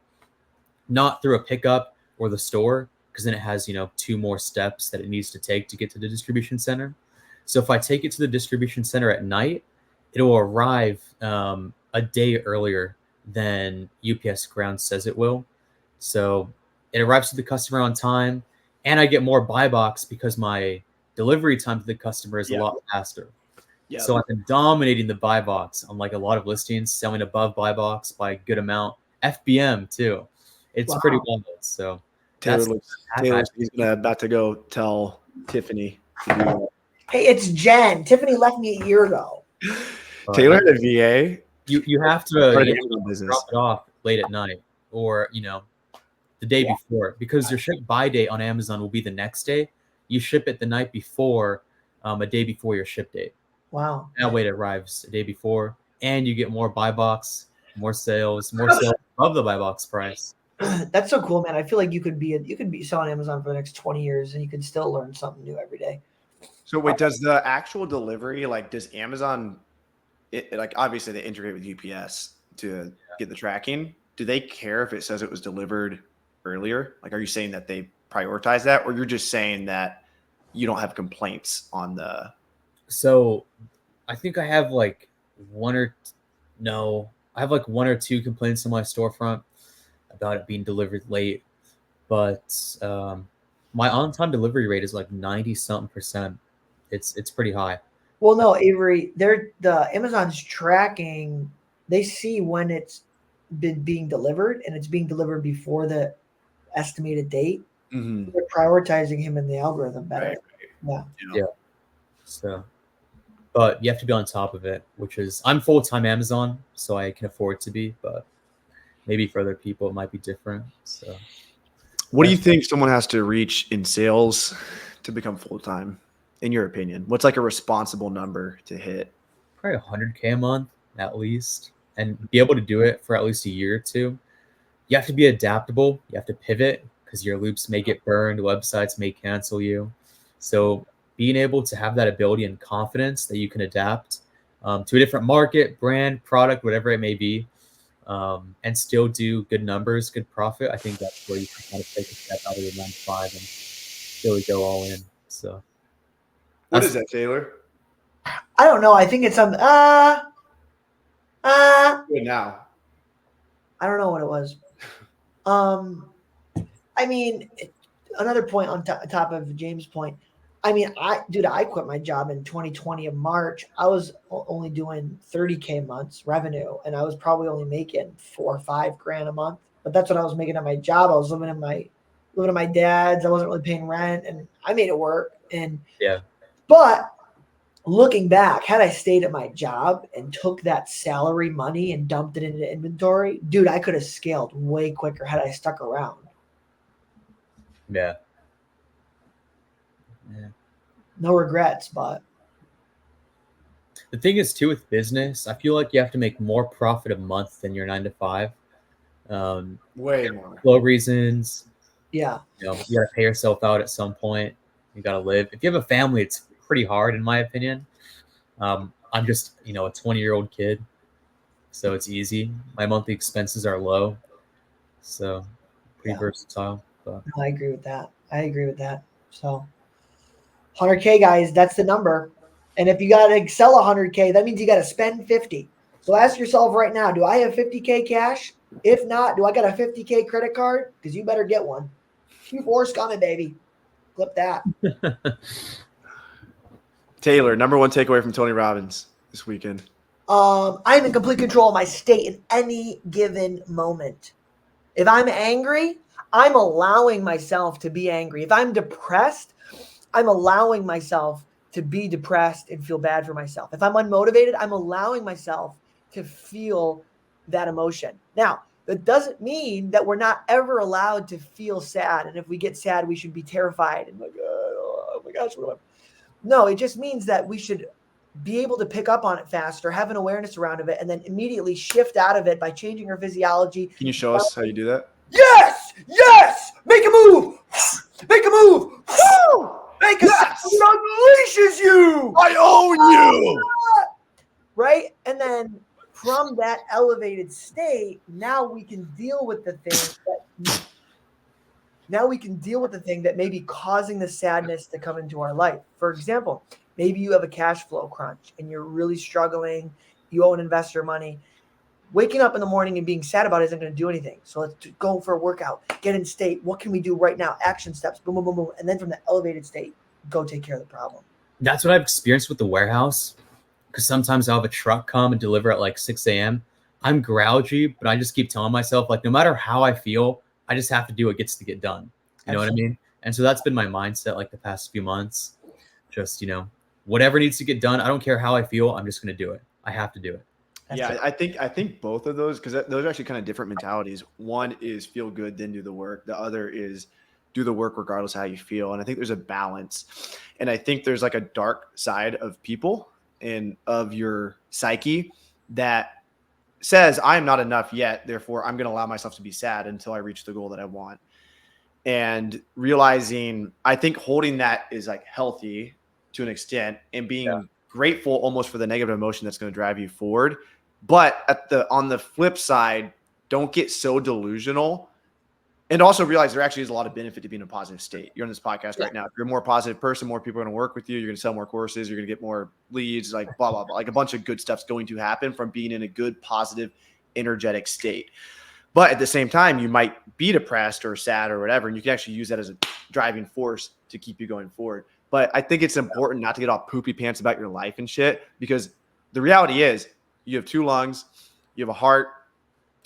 not through a pickup or the store, because then it has 2 more steps that it needs to take to get to the distribution center. So if I take it to the distribution center at night, it will arrive a day earlier than UPS ground says it will. So it arrives to the customer on time, and I get more buy box because my delivery time to the customer is a lot faster. Yeah. So I've been dominating the buy box on like a lot of listings, selling above buy box by a good amount. FBM too. It's pretty wild. So Taylor's he's about to go tell Tiffany to do that. Hey, it's Jen. Tiffany left me a year ago. Taylor had a VA. You have to drop it off late at night or the day before, because your ship by date on Amazon will be the next day. You ship it the night before, a day before your ship date. Wow. That way it arrives a day before, and you get more buy box, more sales above the buy box price. That's so cool, man. I feel like you could be selling Amazon for the next 20 years and you could still learn something new every day. So wait, does the actual delivery, does Amazon, obviously they integrate with UPS to get the tracking. Do they care if it says it was delivered earlier? Are you saying that they prioritize that, or you're just saying that you don't have complaints on the? So I think I have one or two complaints on my storefront about it being delivered late, but my on-time delivery rate is 90-something%. It's pretty high. Well, no, Avery, the Amazon's tracking. They see when it's been being delivered, and it's being delivered before the estimated date. Mm-hmm. They're prioritizing him in the algorithm better. Right. Yeah. So, but you have to be on top of it, which is I'm full-time Amazon, so I can afford to be, but maybe for other people it might be different. So what do you think someone has to reach in sales to become full-time, in your opinion? What's a responsible number to hit? Probably 100K a month at least, and be able to do it for at least a year or two. You have to be adaptable. You have to pivot because your loops may get burned. Websites may cancel you. So being able to have that ability and confidence that you can adapt to a different market, brand, product, whatever it may be, and still do good numbers, good profit. I think that's where you can kind of take a step out of your 9-to-5 and really go all in. So what is that, Taylor? I don't know. I think it's some Good now. I don't know what it was. I mean, another point on top of James' point. I mean, I quit my job in 2020 of March. I was only doing 30K months revenue, and I was probably only making $4 or $5 grand a month. But that's what I was making at my job. I was living at my dad's. I wasn't really paying rent, and I made it work. And but looking back, had I stayed at my job and took that salary money and dumped it into inventory, dude, I could have scaled way quicker had I stuck around. Yeah. No regrets, but the thing is too with business, I feel like you have to make more profit a month than your 9-to-5. Way more. Flow reasons. Yeah. You gotta pay yourself out at some point. You gotta live. If you have a family, it's pretty hard in my opinion. I'm just, a 20-year-old kid. So it's easy. My monthly expenses are low. So pretty versatile. But. No, I agree with that. So 100K, guys, that's the number. And if you got to sell 100K, that means you got to spend 50. So ask yourself right now, do I have 50K cash? If not, do I got a 50K credit card? Because you better get one. Q4's coming, baby. Flip that. Taylor, number one takeaway from Tony Robbins this weekend. I'm in complete control of my state in any given moment. If I'm angry, I'm allowing myself to be angry. If I'm depressed, I'm allowing myself to be depressed and feel bad for myself. If I'm unmotivated, I'm allowing myself to feel that emotion. Now, that doesn't mean that we're not ever allowed to feel sad. And if we get sad, we should be terrified and like, oh my gosh, what am I? No, it just means that we should be able to pick up on it faster, have an awareness around of it, and then immediately shift out of it by changing our physiology. Can you show us how you do that? Yes! Yes! Make a move! Make a move! Woo! Make a Yes! It unleashes you! I own you! Right? And then from that elevated state, now we can deal with the thing that may be causing the sadness to come into our life. For example, maybe you have a cash flow crunch and you're really struggling. You owe an investor money. Waking up in the morning and being sad about it isn't going to do anything. So let's go for a workout, get in state. What can we do right now? Action steps, boom, boom, boom, boom. And then from the elevated state, go take care of the problem. That's what I've experienced with the warehouse. Because sometimes I'll have a truck come and deliver at like 6 a.m. I'm grouchy, but I just keep telling myself, like, no matter how I feel, I just have to do what gets to get done. You know what I mean? And so that's been my mindset like the past few months. Just, whatever needs to get done, I don't care how I feel, I'm just going to do it. I have to do it. Yeah, I think both of those, because those are actually kind of different mentalities. One is feel good, then do the work. The other is do the work regardless of how you feel. And I think there's a balance. And I think there's like a dark side of people and of your psyche that says, I'm not enough yet. Therefore, I'm going to allow myself to be sad until I reach the goal that I want. And realizing, I think holding that is like healthy to an extent and being grateful almost for the negative emotion that's going to drive you forward. But on the flip side, don't get so delusional, and also realize there actually is a lot of benefit to being in a positive state. You're on this podcast right now. If you're a more positive person, more people are going to work with you. You're going to sell more courses. You're going to get more leads, like blah, blah, blah. Like a bunch of good stuff's going to happen from being in a good, positive, energetic state. But at the same time, you might be depressed or sad or whatever, and you can actually use that as a driving force to keep you going forward. But I think it's important not to get all poopy pants about your life and shit, because the reality is you have 2 lungs, you have a heart,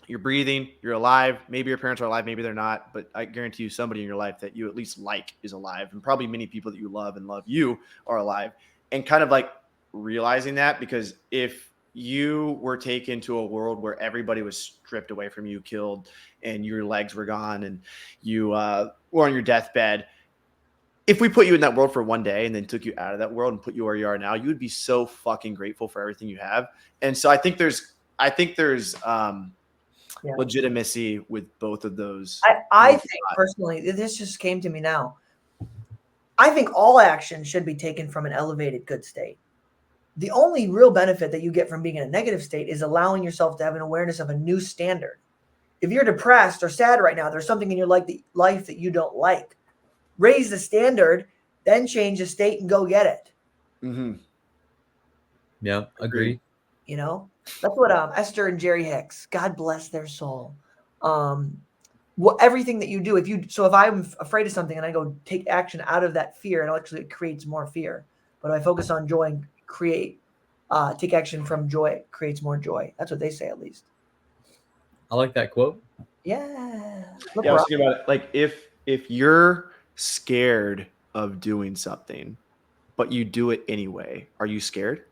you're breathing, you're alive. Maybe your parents are alive, maybe they're not, but I guarantee you somebody in your life that you at least like is alive, and probably many people that you love and love you are alive. And kind of like realizing that, because if you were taken to a world where everybody was stripped away from you, killed, and your legs were gone, and you were on your deathbed, if we put you in that world for one day and then took you out of that world and put you where you are now, you would be so fucking grateful for everything you have. And so I think there's legitimacy with both of those. I think personally, this just came to me now. I think all action should be taken from an elevated good state. The only real benefit that you get from being in a negative state is allowing yourself to have an awareness of a new standard. If you're depressed or sad right now, there's something in your life that you don't like. Raise the standard, then change the state and go get it. Mm-hmm. Yeah, agree. That's what Esther and Jerry Hicks, God bless their soul. Everything that you do, if I'm afraid of something and I go take action out of that fear, it creates more fear. But if I focus on joy and take action from joy, it creates more joy. That's what they say, at least. I like that quote. Yeah. I was thinking about it. Like if you're scared of doing something, but you do it anyway, are you scared?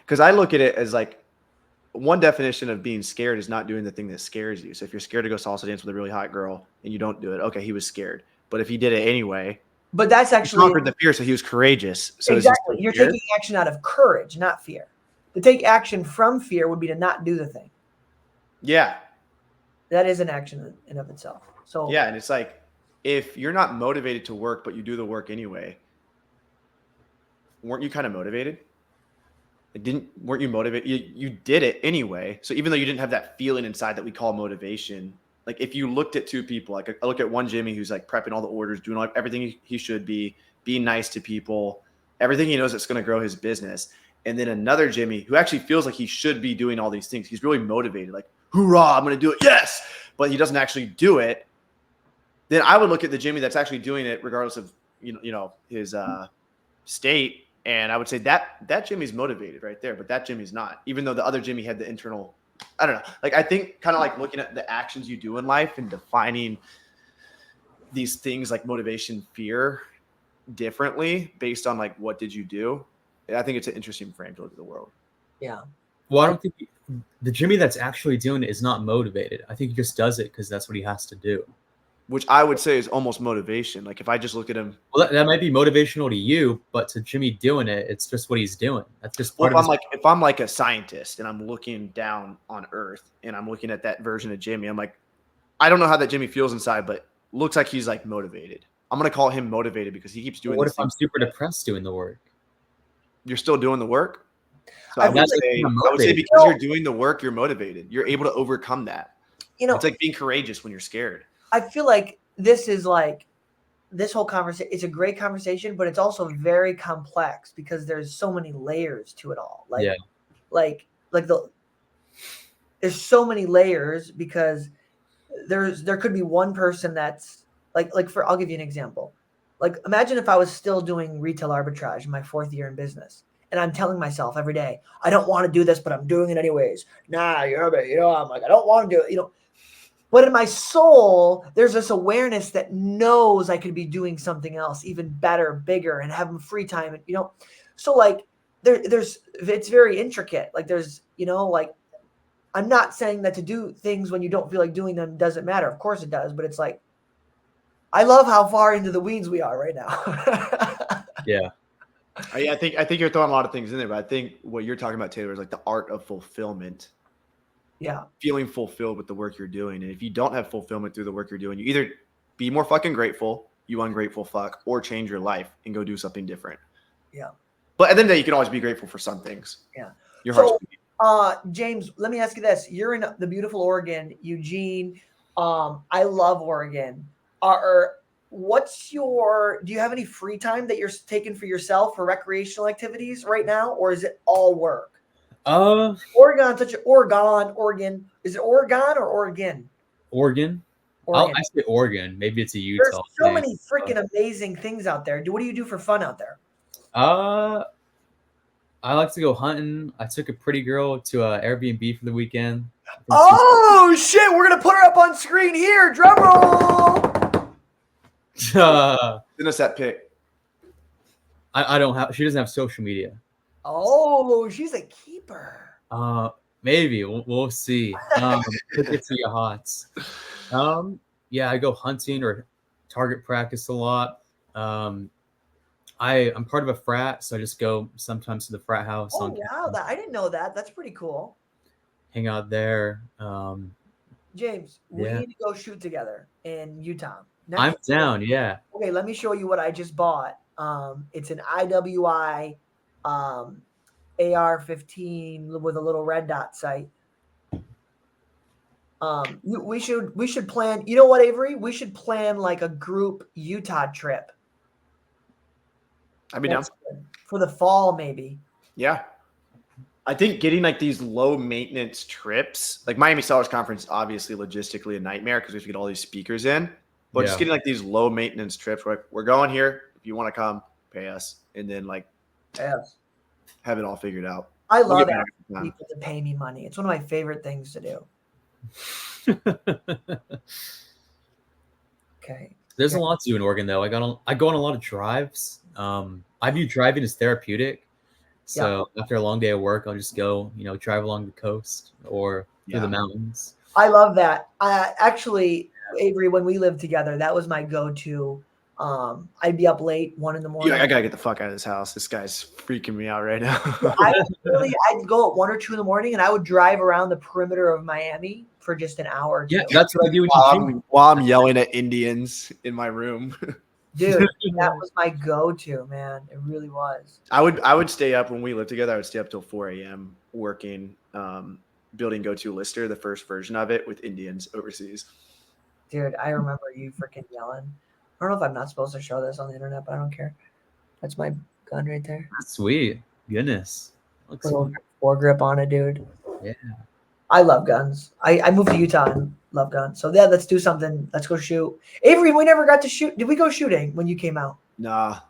Because I look at it as like one definition of being scared is not doing the thing that scares you. So if you're scared to go salsa dance with a really hot girl and you don't do it, okay, he was scared. But if he did it anyway, but that's actually he conquered the fear, so he was courageous. So exactly. You're taking action out of courage, not fear. To take action from fear would be to not do the thing. Yeah. That is an action in of itself. So yeah, and it's like if you're not motivated to work, but you do the work anyway, weren't you kind of motivated? Weren't you motivated? You did it anyway. So even though you didn't have that feeling inside that we call motivation, like if you looked at 2 people, like I look at one Jimmy who's like prepping all the orders, doing everything he should be, being nice to people, everything he knows that's going to grow his business. And then another Jimmy who actually feels like he should be doing all these things. He's really motivated, like, hoorah, I'm going to do it. Yes. But he doesn't actually do it. Then I would look at the Jimmy that's actually doing it regardless of, his state. And I would say that Jimmy's motivated right there, but that Jimmy's not, even though the other Jimmy had the internal, I don't know. Like, I think kind of like looking at the actions you do in life and defining these things like motivation, fear differently based on like, what did you do? I think it's an interesting frame to look at the world. Yeah. Well, I don't think the Jimmy that's actually doing it is not motivated. I think he just does it because that's what he has to do. Which I would say is almost motivation. Like if I just look at him. Well, that might be motivational to you, but to Jimmy doing it, it's just what he's doing. That's just part of if I'm like a scientist and I'm looking down on Earth and I'm looking at that version of Jimmy, I'm like, I don't know how that Jimmy feels inside, but looks like he's like motivated. I'm gonna call him motivated because he keeps doing. What if I'm super depressed doing the work? You're still doing the work. So I I would say because you're doing the work, you're motivated. You're able to overcome that. It's like being courageous when you're scared. I feel like this whole conversation, it's a great conversation, but it's also very complex because there's so many layers to it all. There's so many layers because there could be one person that's I'll give you an example. Like, imagine if I was still doing retail arbitrage in my 4th year in business. And I'm telling myself every day, I don't want to do this, but I'm doing it anyways. Nah, I'm like, I don't want to do it, But in my soul, there's this awareness that knows I could be doing something else, even better, bigger, and having free time. And, so like it's very intricate. Like there's, I'm not saying that to do things when you don't feel like doing them doesn't matter. Of course it does. But it's like, I love how far into the weeds we are right now. Yeah. I think you're throwing a lot of things in there, but I think what you're talking about, Taylor, is like the art of fulfillment. Yeah. Feeling fulfilled with the work you're doing. And if you don't have fulfillment through the work you're doing, you either be more fucking grateful, you ungrateful fuck, or change your life and go do something different. Yeah. But at the end of the day, you can always be grateful for some things. Yeah. Your heart's James, let me ask you this. You're in the beautiful Oregon, Eugene. I love Oregon. Do you have any free time that you're taking for yourself for recreational activities right now? Or is it all work? Oregon. Is it Oregon or Oregon? Oregon. I say Oregon. Maybe it's a Utah. There's so many freaking amazing things out there. What do you do for fun out there? I like to go hunting. I took a pretty girl to Airbnb for the weekend. Oh shit! We're gonna put her up on screen here. Drum roll. Send us that pic. I don't have. She doesn't have social media. Oh, she's a keeper. Maybe we'll see. It's your hots. Yeah, I go hunting or target practice a lot. I'm part of a frat, so I just go sometimes to the frat house. Oh yeah, I didn't know that. That's pretty cool. Hang out there. James, we need to go shoot together in Utah. I'm down. Yeah. Okay, let me show you what I just bought. It's an IWI AR-15 with a little red dot sight. We should plan. You know what, Avery? We should plan like a group Utah trip. I'd be down for the fall, maybe. Yeah, I think getting like these low maintenance trips, like Miami Sellers Conference, obviously logistically a nightmare because we have to get all these speakers in. But just getting like these low maintenance trips, where we're going here. If you want to come, pay us, and then like have it all figured out. I love asking people to pay me money. It's one of my favorite things to do. Okay. There's a lot to do in Oregon, though. I go on a lot of drives. I view driving as therapeutic. So after a long day of work, I'll just go, drive along the coast or through the mountains. I love that. Actually, Avery, when we lived together, that was my go-to. I'd be up late, 1 a.m. Yeah, I gotta get the fuck out of this house. This guy's freaking me out right now. I'd go at 1 or 2 in the morning, and I would drive around the perimeter of Miami for just an hour. Yeah, that's what I do while I'm yelling at Indians in my room. Dude, that was my go-to, man. It really was. I would stay up when we lived together. I would stay up till 4 a.m. working, building GoTolisst, the first version of it with Indians overseas. Dude, I remember you freaking yelling. I don't know if I'm not supposed to show this on the internet, but I don't care. That's my gun right there. That's sweet. Goodness. Looks a little foregrip on it, dude. Yeah. I love guns. I moved to Utah and love guns. So yeah, let's do something. Let's go shoot. Avery, we never got to shoot. Did we go shooting when you came out? Nah.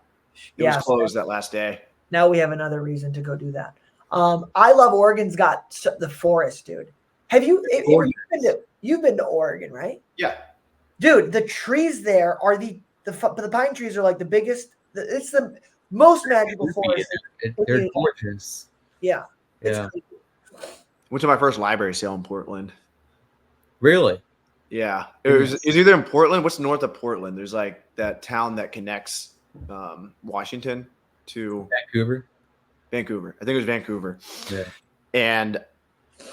It was closed that last day. Now we have another reason to go do that. I love Oregon's got the forest, dude. Have you? You've been to Oregon, right? Yeah. Dude, the trees there are the pine trees are like the biggest. It's the most magical forest. They're gorgeous. Yeah. Yeah. Crazy. Went to my first library sale in Portland. Really? Yeah. It was either in Portland. What's north of Portland? There's like that town that connects Washington to Vancouver. I think it was Vancouver. Yeah. And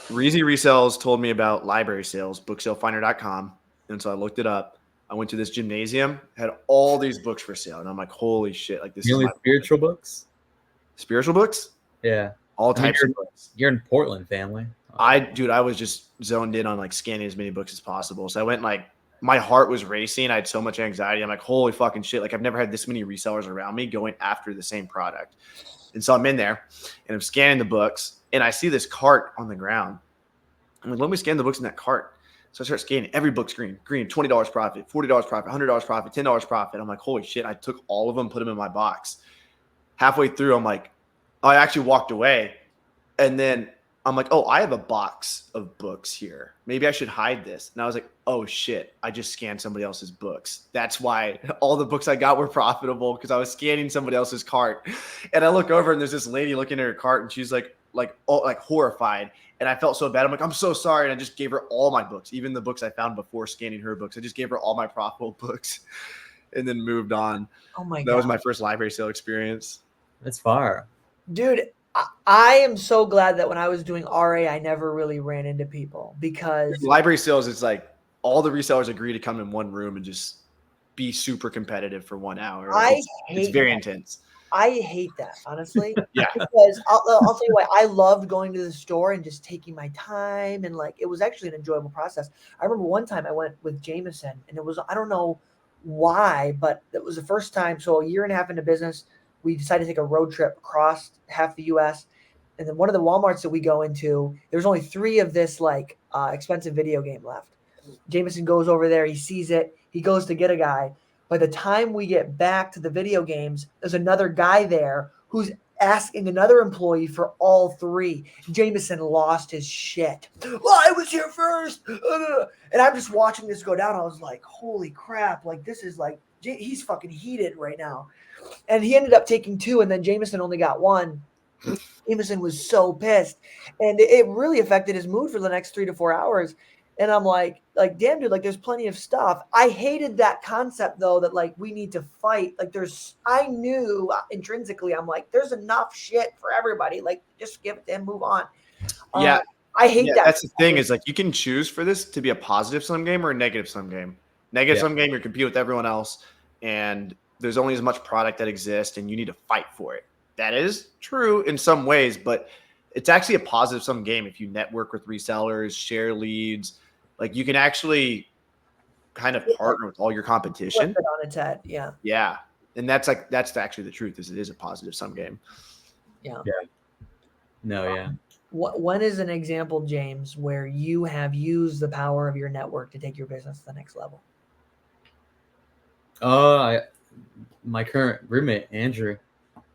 Reezy Resells told me about library sales, booksalefinder.com. And so I looked it up. I went to this gymnasium, had all these books for sale. And I'm like, holy shit. Like this is only spiritual books? Spiritual books? Yeah. All types of books. You're in Portland, family. I was just zoned in on like scanning as many books as possible. So I went like, my heart was racing. I had so much anxiety. I'm like, holy fucking shit. Like I've never had this many resellers around me going after the same product. And so I'm in there and I'm scanning the books and I see this cart on the ground. I'm like, let me scan the books in that cart. So I start scanning. Every book's green, $20 profit, $40 profit, $100 profit, $10 profit. I'm like, holy shit. I took all of them, put them in my box. Halfway through, I'm like, I actually walked away. And then I'm like, oh, I have a box of books here. Maybe I should hide this. And I was like, oh shit, I just scanned somebody else's books. That's why all the books I got were profitable, because I was scanning somebody else's cart. And I look over and there's this lady looking at her cart and she's like horrified. And I felt so bad. I'm like, I'm so sorry. And I just gave her all my books, even the books I found before scanning her books. I just gave her all my profitable books and then moved on. Oh my God. That was my first library sale experience. That's fire. Dude, I am so glad that when I was doing RA, I never really ran into people, because library sales, it's like all the resellers agree to come in one room and just be super competitive for 1 hour. It's very intense. I hate that, honestly. Yeah. Because I'll tell you what, I loved going to the store and just taking my time, and like it was actually an enjoyable process. I remember one time I went with Jameson, and it was, I don't know why, but it was the first time. So a year and a half into business, we decided to take a road trip across half the U.S. And then one of the Walmarts that we go into, there's only 3 of this like expensive video game left. Jameson goes over there, he sees it, he goes to get a guy. By the time we get back to the video games, there's another guy there who's asking another employee for all 3. Jameson lost his shit. Well, I was here first. And I'm just watching this go down. I was like, holy crap. Like, this is like, he's fucking heated right now. And he ended up taking 2, and then Jameson only got 1. Jameson was so pissed. And it really affected his mood for the next 3 to 4 hours. And I'm like, damn, dude, like there's plenty of stuff. I hated that concept though, that like we need to fight. Like I knew intrinsically, I'm like, there's enough shit for everybody. Like just give it and move on. Yeah. I hate that. That's the thing, is like you can choose for this to be a positive sum game or a negative sum game. Negative sum game, you're competing with everyone else and there's only as much product that exists and you need to fight for it. That is true in some ways, but it's actually a positive sum game if you network with resellers, share leads. Like you can actually kind of partner with all your competition. Flip it on its head. Yeah. Yeah. And that's actually the truth, is it is a positive sum game. Yeah. Yeah. No, yeah. When is an example, James, where you have used the power of your network to take your business to the next level? My current roommate, Andrew.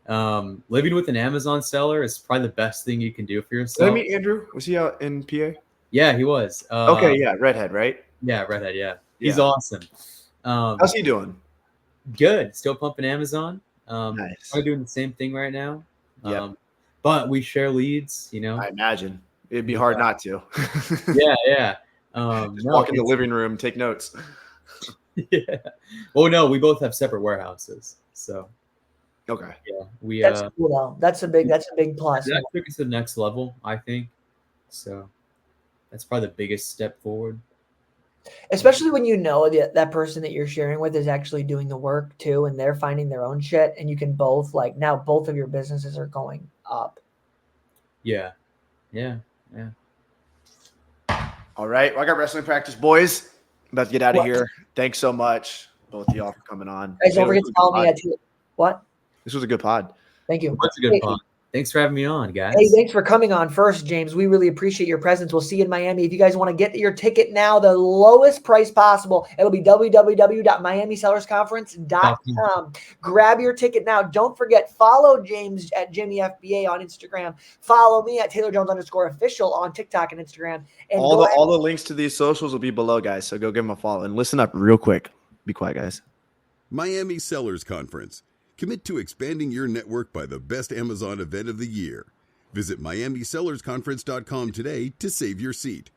Living with an Amazon seller is probably the best thing you can do for yourself. Did I meet Andrew? Was he out in PA? Yeah, he was. Okay, yeah, redhead, right? Yeah, redhead, yeah. He's awesome. How's he doing? Good. Still pumping Amazon. Nice. I'm doing the same thing right now. Yeah. But we share leads, you know. I imagine. It'd be hard not to. Yeah. Just walk in the living room, take notes. Yeah. Well, no, we both have separate warehouses. So Okay. yeah. That's cool though. That's a big plus. That took us to the next level, I think. So that's probably the biggest step forward. Especially when you know that person that you're sharing with is actually doing the work too, and they're finding their own shit, and you can both like now both of your businesses are going up. Yeah. All right. Well, I got wrestling practice, boys. I'm about to get out of here. Thanks so much, both of y'all, for coming on. Guys, don't forget to follow me at what? This was a good pod. Thank you. That's a good pod. Thanks for having me on, guys. Hey, thanks for coming on first, James. We really appreciate your presence. We'll see you in Miami. If you guys want to get your ticket now, the lowest price possible, it'll be www.miamisellersconference.com. Grab your ticket now. Don't forget, follow James at Jimmy FBA on Instagram. Follow me at TaylorJones_official on TikTok and Instagram. And all the links to these socials will be below, guys. So go give them a follow and listen up real quick. Be quiet, guys. Miami Sellers Conference. Commit to expanding your network by the best Amazon event of the year. Visit MiamiSellersConference.com today to save your seat.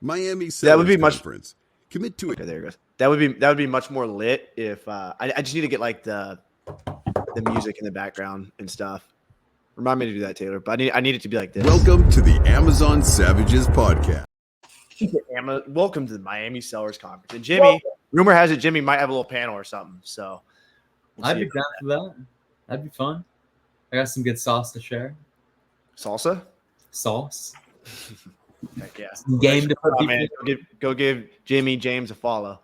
Miami Sellers Conference. Commit to it. Okay, there it goes. That would be much more lit if I just need to get like the music in the background and stuff. Remind me to do that, Taylor. But I need it to be like this. Welcome to the Amazon Savages podcast. Welcome to the Miami Sellers Conference. And Jimmy, rumor has it Jimmy might have a little panel or something. So I'd be down for that. That'd be fun. I got some good sauce to share. Salsa? Sauce. Heck yeah. Game to put people. Man, go give Jimmy James a follow.